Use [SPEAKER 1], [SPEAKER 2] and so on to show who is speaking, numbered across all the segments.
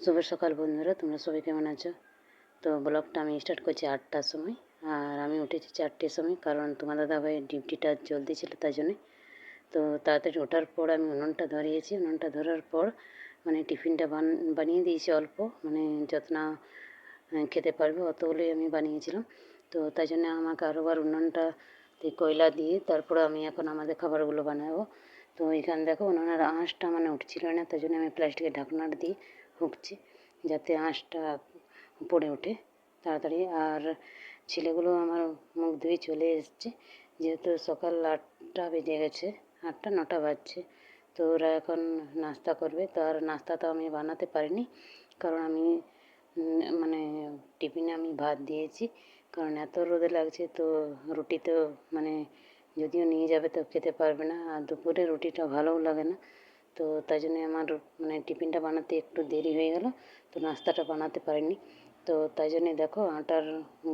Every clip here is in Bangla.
[SPEAKER 1] শুভ সকাল বন্ধুরা, তোমরা সবাই কেমন আছো? তো ব্লগটা আমি স্টার্ট করছি 8টার সময়, আর আমি উঠেছি 4টের সময়, কারণ তোমার দাদাভাইয়ের ডিউটিটা জলদি ছিল তাই জন্যে। তো তাড়াতাড়ি ওঠার পর আমি উনুনটা ধরিয়েছি। উনুনটা ধরার পর মানে টিফিনটা বানিয়ে দিয়েছি অল্প, মানে যত না খেতে পারবে অতগুলোই আমি বানিয়েছিলাম। তো তাই জন্য আমাকে আরোবার উনুনটা কয়লা দিয়ে তারপরে আমি এখন আমাদের খাবারগুলো বানাবো। তো এখানে দেখো উনুনের আঁশটা মানে উঠছিল না, তাই জন্য আমি প্লাস্টিকের ঢাকনাটা দিয়ে হুকছি যাতে আঁশটা পড়ে ওঠে তাড়াতাড়ি। আর ছেলেগুলো আমার মুখ ধুয়ে চলে এসছে, যেহেতু সকাল 8টা বেজে গেছে, 8টা 9টা বাজছে। তো ওরা এখন নাস্তা করবে। তো আর নাস্তা তো আমি বানাতে পারিনি, কারণ আমি মানে টিফিনে আমি ভাত দিয়েছি, কারণ এত রোদে লাগছে। তো রুটি তো মানে যদিও নিয়ে যাবে তো খেতে পারবে না, আর দুপুরে রুটিটা ভালোও লাগে না। তো তাই জন্যে আমার মানে টিফিনটা বানাতে একটু দেরি হয়ে গেল, তো নাস্তাটা বানাতে পারিনি। তো তাই জন্যে দেখো আটার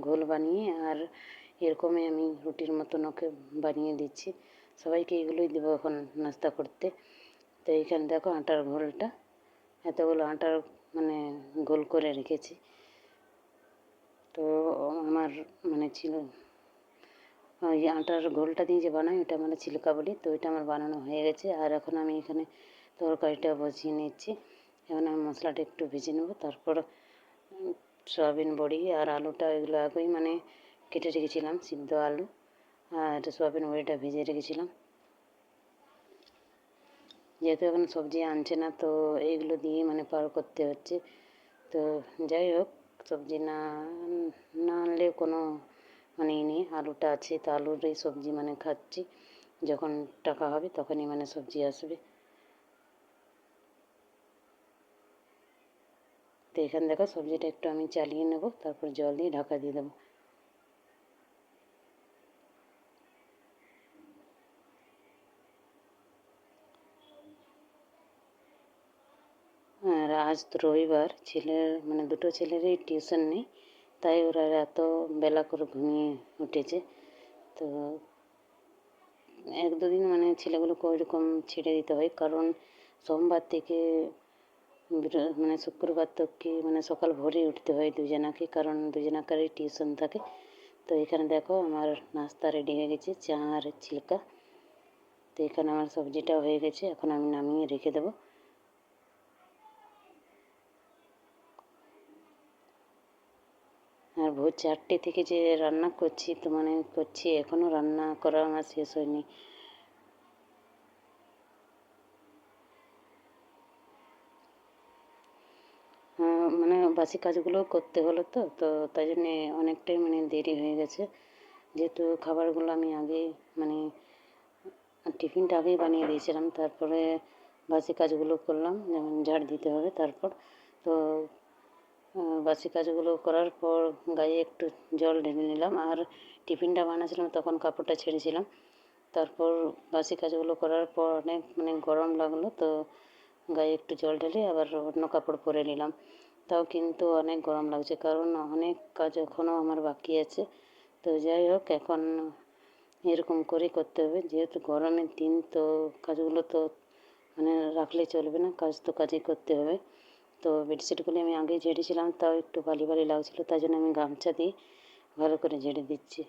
[SPEAKER 1] ঘোল বানিয়ে আর এরকমই আমি রুটির মতন ওকে বানিয়ে দিচ্ছি। সবাইকে এগুলোই দেবো এখন নাস্তা করতে। তো এইখানে দেখো আটার ঘোলটা, এতগুলো আটার মানে গোল করে রেখেছি। তো আমার মানে ছিল ওই আটার ঘোলটা দিয়ে যে বানাই ওটা আমরা চিল্কা বলি। তো ওইটা আমার বানানো হয়ে গেছে, আর এখন আমি এখানে তরকারিটা বসিয়ে নিচ্ছি। এখন আমি মশলাটা একটু ভেজে নেবো, তারপর সয়াবিন বড়ি আর আলুটা এগুলো আগেই মানে কেটে রেখেছিলাম, সিদ্ধ আলু আর সয়াবিন বড়িটা ভেজে রেখেছিলাম। যেহেতু এখন সবজি আনছে না, তো এইগুলো দিয়ে মানে পার করতে হচ্ছে। তো যাই হোক, সবজি না আনলেও কোনো মানে নেই, আলুটা আছে তো আলুরই সবজি মানে খাচ্ছি। যখন টাকা হবে তখনই মানে সবজি আসবে। তো এখানে দেখো সবজিটা একটু আমি চালিয়ে নেব, তারপর জল দিয়ে ঢাকা দিয়ে দেবো। আর আজ তো রবিবার, ছেলের মানে দুটো ছেলেরই টিউশন নেই, তাই ওরা এত বেলা করে ঘুমিয়ে উঠেছে। তো এক দুদিন মানে ছেলেগুলোকে ওইরকম ছেড়ে দিতে হয়, কারণ সোমবার থেকে মানে শুক্রবার থেকে মানে সকাল ভোরে উঠতে হয় দুজনাকে, কারণ দুজনাকারই টিউশন থাকে। তো এখানে দেখো আমার নাস্তা রেডি হয়ে গেছে, চা আর চিল্কা। তো এখানে আমার সবজিটা হয়ে গেছে, এখন আমি নামিয়ে রেখে দেবো। আর ভোর 4টে থেকে যে রান্না করছি, তো মানে করছি এখনও রান্না করা আমার শেষ হয়নি। মানে বাসি কাজগুলো করতে হলো, তো তাই জন্যে অনেকটাই মানে দেরি হয়ে গেছে। যেহেতু খাবারগুলো আমি আগে মানে টিফিনটা আগেই বানিয়ে দিয়েছিলাম, তারপরে বাসি কাজগুলো করলাম, যেমন ঝাড় দিতে হবে। তারপর তো বাসি কাজগুলো করার পর গায়ে একটু জল ঢেলে নিলাম, আর টিফিনটা বানাচ্ছিলাম তখন কাপড়টা ছেড়েছিলাম। তারপর বাসি কাজগুলো করার পর অনেক মানে গরম লাগলো, তো গায়ে একটু জল ঢেলে আবার অন্য কাপড় পরে নিলাম। তাও কিন্তু অনেক গরম লাগছে, কারণ অনেক কাজ এখনও আমার বাকি আছে। তো যাই হোক, এখন এরকম করেই করতে হবে, যেহেতু গরমের দিন, তো কাজগুলো তো মানে রাখলে চলবে না, কাজ তো কাজই করতে হবে। তো বেডশিটগুলি আমি আগেই ঝেড়েছিলাম, তাও একটু বালি বালি লাগছিলো, তাই জন্য আমি গামছা দিয়ে ভালো করে ঝেড়ে দিচ্ছি।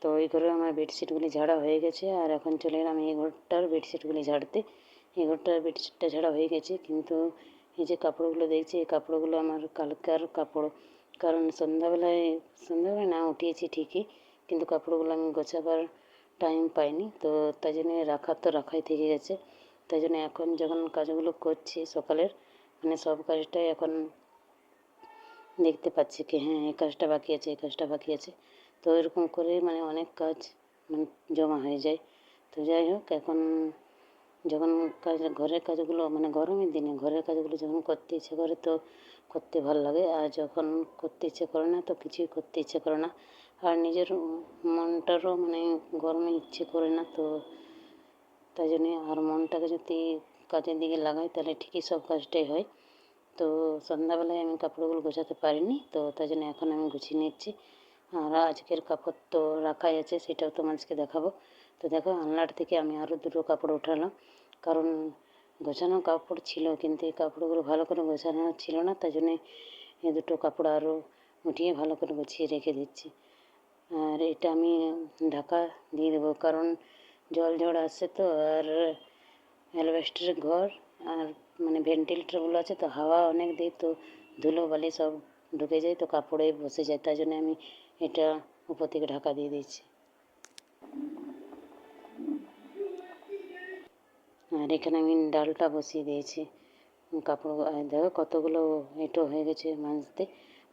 [SPEAKER 1] তো এই ঘরে আমার বেডশিটগুলি ঝাড়া হয়ে গেছে, আর এখন চলে এলাম এই ঘরটার বেডশিটগুলি ঝাড়তে। এই ঘরটার বেডশিটটা ঝাড়া হয়ে গেছে, কিন্তু এই যে কাপড়গুলো দেখছি, এই কাপড়গুলো আমার কালকার কাপড়, কারণ সন্ধ্যাবেলায় না উঠিয়েছি ঠিকই, কিন্তু কাপড়গুলো আমি গোছাবার টাইম পাইনি। তো তাই জন্য রাখাই থেকে গেছে। তাই জন্য এখন যখন কাজগুলো করছি সকালের, মানে সব কাজটাই এখন দেখতে পাচ্ছি কি হ্যাঁ এই কাজটা বাকি আছে, এই কাজটা বাকি আছে। তো এরকম করে মানে অনেক কাজ মানে জমা হয়ে যায়। তো যাই হোক, এখন যখন ঘরের কাজগুলো মানে গরমের দিনে ঘরের কাজগুলো যখন করতে ইচ্ছে করে তো করতে ভালো লাগে, আর যখন করতে ইচ্ছে করে না তো কিছুই করতে ইচ্ছে করে না। আর নিজের মনটারও মানে গরমে ইচ্ছে করে না, তো তাই জন্যে আর মনটাকে যদি কাজের দিকে লাগাই তাহলে ঠিকই সব কাজটাই হয়। তো সন্ধ্যাবেলায় আমি কাপড়গুলো গোছাতে পারিনি, তো তাই জন্য এখন আমি গুছিয়ে নিচ্ছি। আর আজকের কাপড় তো রাখাই আছে, সেটাও তোমাদেরকে দেখাবো। তো দেখো আলনার থেকে আমি আরও দুটো কাপড় উঠালাম, কারণ গোছানো কাপড় ছিল, কিন্তু এই কাপড়গুলো ভালো করে গোছানো ছিল না, তাই জন্যে এই দুটো কাপড় আরও উঠিয়ে ভালো করে গুছিয়ে রেখে দিচ্ছি। আর এটা আমি ঢাকা দিয়ে দেবো, কারণ জল ঝড় আসছে তো, আর অ্যালবেস্টারের ঘর আর মানে ভেন্টিলেটরগুলো আছে তো, হাওয়া অনেক দেয় তো ধুলো বালি সব ঢুকে যায় তো কাপড়ে বসে যায়, তাই জন্য আমি এটা উপর থেকে ঢাকা দিয়ে দিচ্ছি। আর এখানে আমি ডালটা বসিয়ে দিয়েছি। কাপড় দেখো কতগুলো এঁটো হয়ে গেছে মাজতে,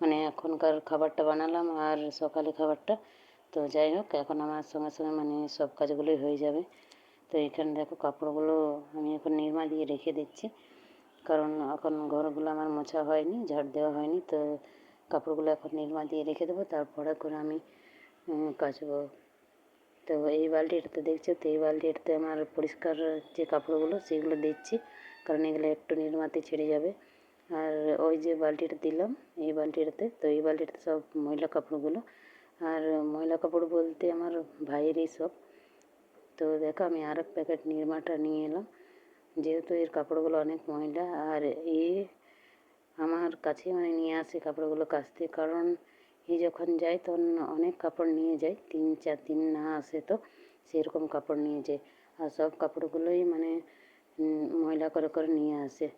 [SPEAKER 1] মানে এখনকার খাবারটা বানালাম আর সকালে খাবারটা, তো যাই হোক এখন আমার সঙ্গে সঙ্গে মানে সব কাজগুলোই হয়ে যাবে। তো এখানে দেখো কাপড়গুলো আমি এখন নিরমা দিয়ে রেখে দিচ্ছি, কারণ এখন ঘরগুলো আমার মোছা হয়নি, ঝাড় দেওয়া হয়নি, তো কাপড়গুলো এখন নিরমা দিয়ে রেখে দেবো, তারপরে করে আমি কাচবো। তো এই বালতিটাতে দেখছো তো, এই বালতিটাতে আমার পরিষ্কার যে কাপড়গুলো সেগুলো দিচ্ছি, কারণ এগুলো একটু নিরমাতে ছেড়ে যাবে। আর ওই যে বালতিটা দিলাম এই বালতিটাতে, তো এই বালতিটাতে সব ময়লা কাপড়গুলো, আর ময়লা কাপড় বলতে আমার ভাইয়েরই সব। তো দেখো আমি আর এক প্যাকেট নিরমাটা নিয়ে এলাম, যেহেতু এর কাপড়গুলো অনেক ময়লা, আর এ আমার কাছে মানে নিয়ে আসে কাপড়গুলো কাচতে, কারণ এ যখন যায় তখন অনেক কাপড় নিয়ে যায়, 3-4 দিন না আসে তো সেরকম কাপড় নিয়ে যায়, আর সব কাপড়গুলোই মানে ময়লা করে করে নিয়ে আসে।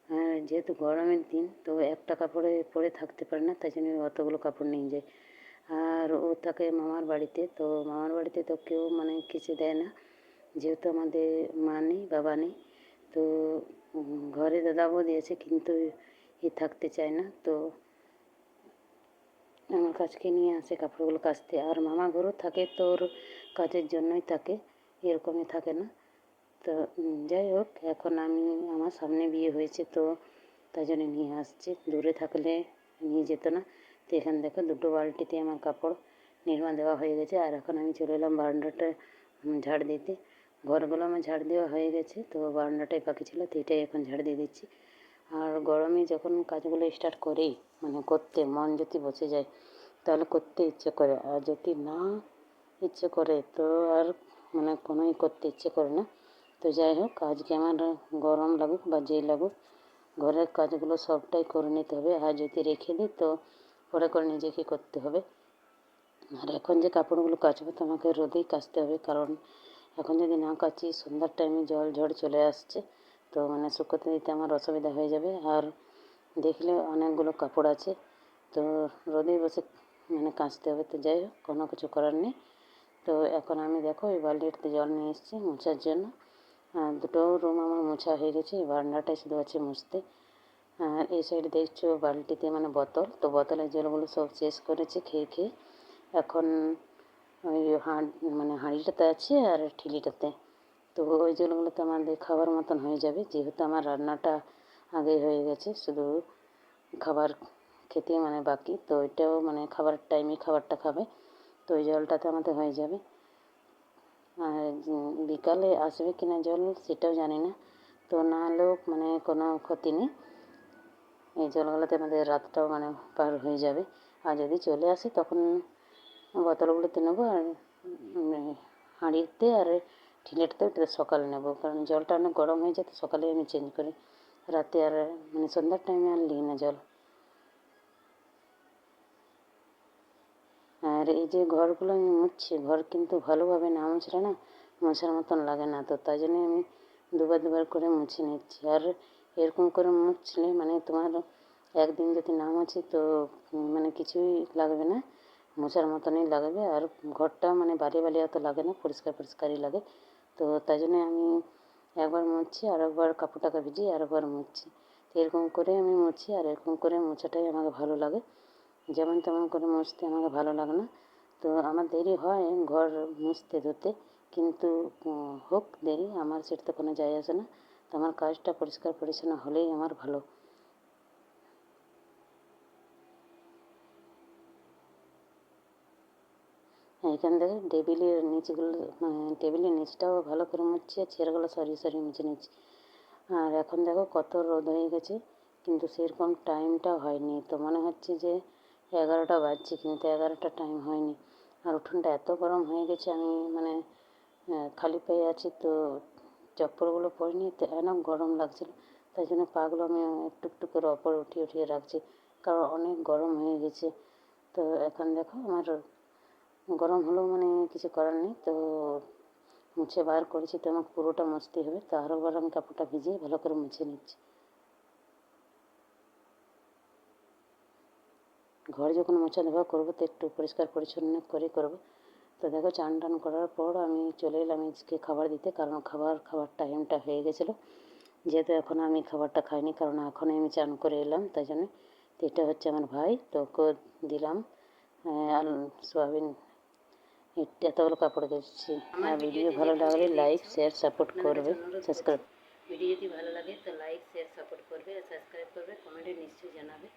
[SPEAKER 1] আর যেহেতু গরমের দিন তো একটা কাপড়ে পরে থাকতে পারে না, তাই জন্য অতগুলো কাপড় নিয়ে যায়। আর ও থাকে মামার বাড়িতে, তো মামার বাড়িতে তো কেউ মানে কিছু দেয় না, যেহেতু আমাদের মা নেই বাবা নেই, তো ঘরে দাদা বৌদি আছে, কিন্তু এ থাকতে চায় না, তো আমার কাছকে নিয়ে আসে কাপড়গুলো কাচতে। আর মামা ঘরও থাকে তো ওর কাজের জন্যই থাকে, এরকমই থাকে না। তো যাই হোক এখন আমি আমার সামনে বিয়ে হয়েছে তো তাই জন্য নিয়ে আসছে, দূরে থাকলে নিয়ে যেত না। তো এখানে দেখো দুটো বালতিতে আমার কাপড় নিরমা দেওয়া হয়ে গেছে, আর এখন আমি চলে এলাম বারান্দাটা ঝাড় দিতে। ঘরগুলো আমার ঝাড় দেওয়া হয়ে গেছে, তো বারান্দাটাই বাকি ছিল, তো এটাই এখন ঝাড় দিয়ে দিচ্ছি। আর গরমে যখন কাজগুলো স্টার্ট করি মানে করতে মন যদি বসে যায় তাহলে করতে ইচ্ছে করে, আর যদি না ইচ্ছে করে তো আর মানে কোনোই করতে ইচ্ছে করে না। তো যাই হোক আজকে আমার গরম লাগুক বা যেই লাগুক ঘরের কাজগুলো সবটাই করে নিতে হবে, আর যদি রেখে দিই তো পরে করে নিজেকে করতে হবে। আর এখন যে কাপড়গুলো কাচবো তো আমাকে রোদেই কাচতে হবে, কারণ এখন যদি না কাচি সন্ধ্যার টাইমে জল ঝড় চলে আসছে, তো মানে শুকোতে দিতে আমার অসুবিধা হয়ে যাবে। আর দেখলে অনেকগুলো কাপড় আছে, তো রোদে বসে মানে কাচতে হবে, তো যাই হোক কোনো কিছু করার নেই। তো এখন আমি দেখো এই বালতিতে জল নিয়ে এসেছি মোছার জন্য, আর দুটো রুম আমার মোছা হয়ে গেছে, বারান্দাটাই শুধু আছে মুছতে। আর এই সাইডে দেখছো বালতিতে মানে বোতল, তো বোতলের জলগুলো সব শেষ করেছে খেয়ে খেয়ে, এখন ওই মানে হাঁড়িটাতে আছে আর ঠিলিটাতে, তো ওই জলগুলো তো আমাদের খাবার মতন হয়ে যাবে, যেহেতু আমার রান্নাটা আগে হয়ে গেছে, শুধু খাবার খেতে মানে বাকি, তো ওইটাও মানে খাবার টাইমে খাবারটা খাবে, তো ওই জলটাতে আমাদের হয়ে যাবে। আর বিকালে আসবে কিনা জল সেটাও জানি না, তো না হলেও মানে কোনো ক্ষতি নেই, এই জলগুলোতে আমাদের রাতটাও মানে পার হয়ে যাবে। আর যদি চলে আসে তখন বোতলগুলোতে নেবো, আর হাঁড়িতে আর ঠিলেটাতেও এটা সকালে নেবো, কারণ জলটা অনেক গরম হয়ে যায় তো সকালে আমি চেঞ্জ করি, রাতে আর মানে সন্ধ্যার টাইমে আর নিই না জল। আর এই যে ঘরগুলো আমি মুছছি, ঘর কিন্তু ভালোভাবে না মুছলে না মোছার মতন লাগে না, তো তাই জন্যে আমি দুবার করে মুছে নিচ্ছি। আর এরকম করে মুছলে মানে তোমার একদিন যদি না মুছি তো মানে কিছুই লাগবে না, মোছার মতনই লাগবে, আর ঘরটা মানে বালি বালি অত লাগে না, পরিষ্কার পরিষ্কারই লাগে। তো তাই জন্যে আমি একবার মুছছি আর একবার কাপড়টাকে ভিজিয়ে আর একবার মুছছি, তো এরকম করে আমি মুছি, আর এরকম করে মোছাটাই আমাকে ভালো লাগে, যেমন তেমন করে মুছতে আমাকে ভালো লাগে না। তো আমার দেরি হয় ঘর মুছতে ধুতে, কিন্তু হোক দেরি আমার সেটাতে কোনো যায় আসে না, তো আমার কাজটা পরিষ্কার পরিচ্ছন্ন হলেই আমার ভালো। এখান থেকে টেবিলের নিচগুলো টেবিলের নিচটাও ভালো করে মুছছি, আর চেয়ারগুলো সরিয়ে সরিয়ে মুছে নিচ্ছি। আর এখন দেখো কত রোদ হয়ে গেছে, কিন্তু সেরকম টাইমটা হয়নি, তো মনে হচ্ছে যে 11টা বাজছে, কিন্তু 11টা টাইম হয়নি। আর উঠোনটা এত গরম হয়ে গেছে, আমি মানে খালি পায়ে আছি, তো চপ্পলগুলো পরিনি, তো এরকম গরম লাগছিল, তাই জন্য পাগুলো আমি একটু একটু করে ওপরে উঠিয়ে উঠিয়ে রাখছি, কারণ অনেক গরম হয়ে গেছে। তো এখন দেখো আমার গরম হলেও মানে কিছু করার নেই, তো মুছে বার করেছি, তো আমাকে পুরোটা মুছতে হবে, তো আরও বার আমি কাপড়টা ভিজিয়ে ভালো করে মুছে নিচ্ছি। ঘর যখন মোছা ধোয়া করবো তো একটু পরিষ্কার পরিচ্ছন্ন করে করবো। তো দেখো চান টান করার পর আমি চলে এলাম আজকে খাবার দিতে, কারণ খাবার টাইমটা হয়ে গেছিলো, যেহেতু এখন আমি খাবারটা খাইনি, কারণ এখনই আমি চান করে এলাম, তাই জন্য। তো এটা হচ্ছে আমার ভাই, তো ওকে দিলাম আলু সোয়াবিন, এতগুলো কাপড় দিচ্ছি। আর ভিডিও ভালো লাগলে লাইক শেয়ার সাপোর্ট করবে, সাবস্ক্রাইব। ভিডিও যদি ভালো লাগে তো লাইক শেয়ার সাপোর্ট করবে, আর সাবস্ক্রাইব করবে, কমেন্টে নিশ্চয়ই জানাবে।